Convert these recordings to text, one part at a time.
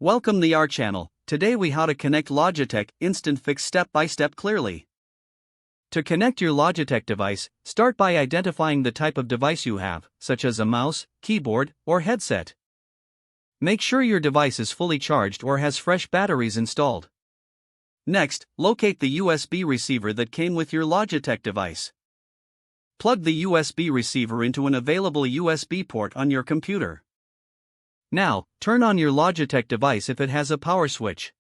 Welcome to our channel. Today we how to connect Logitech Instant Fix step by step clearly. To connect your Logitech device, start by identifying the type of device you have, such as a mouse, keyboard, or headset. Make sure your device is fully charged or has fresh batteries installed. Next, locate the USB receiver that came with your Logitech device. Plug the USB receiver into an available USB port on your computer. Now, turn on your Logitech device if it has a power switch.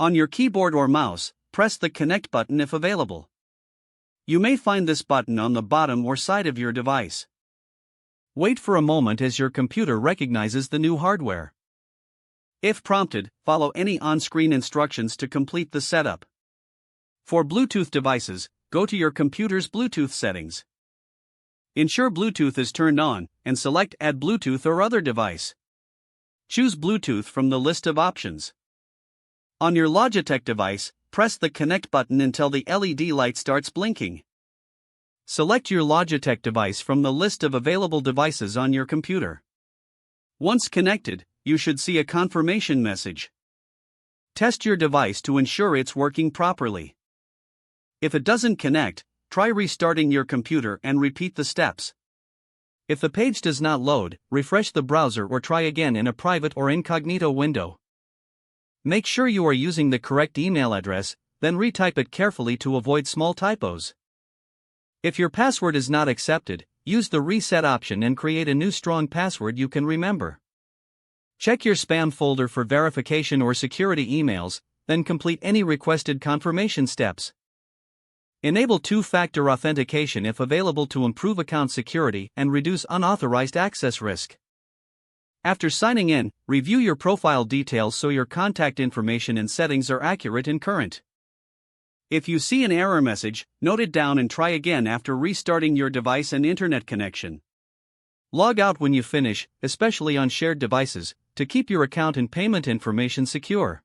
On your keyboard or mouse, press the Connect button if available. You may find this button on the bottom or side of your device. Wait for a moment as your computer recognizes the new hardware. If prompted, follow any on-screen instructions to complete the setup. For Bluetooth devices, go to your computer's Bluetooth settings. Ensure Bluetooth is turned on, and select Add Bluetooth or other device. Choose Bluetooth from the list of options. On your Logitech device, press the Connect button until the LED light starts blinking. Select your Logitech device from the list of available devices on your computer. Once connected, you should see a confirmation message. Test your device to ensure it's working properly. If it doesn't connect, try restarting your computer and repeat the steps. If the page does not load, refresh the browser or try again in a private or incognito window. Make sure you are using the correct email address, then retype it carefully to avoid small typos. If your password is not accepted, use the reset option and create a new strong password you can remember. Check your spam folder for verification or security emails, then complete any requested confirmation steps. Enable two-factor authentication if available to improve account security and reduce unauthorized access risk. After signing in, review your profile details so your contact information and settings are accurate and current. If you see an error message, note it down and try again after restarting your device and internet connection. Log out when you finish, especially on shared devices, to keep your account and payment information secure.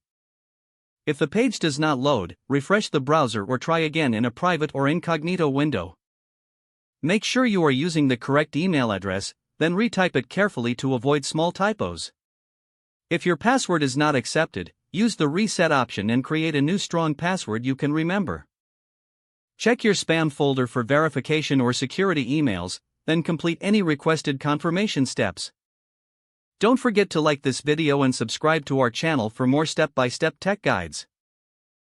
If the page does not load, refresh the browser or try again in a private or incognito window. Make sure you are using the correct email address, then retype it carefully to avoid small typos. If your password is not accepted, use the reset option and create a new strong password you can remember. Check your spam folder for verification or security emails, then complete any requested confirmation steps. Don't forget to like this video and subscribe to our channel for more step-by-step tech guides.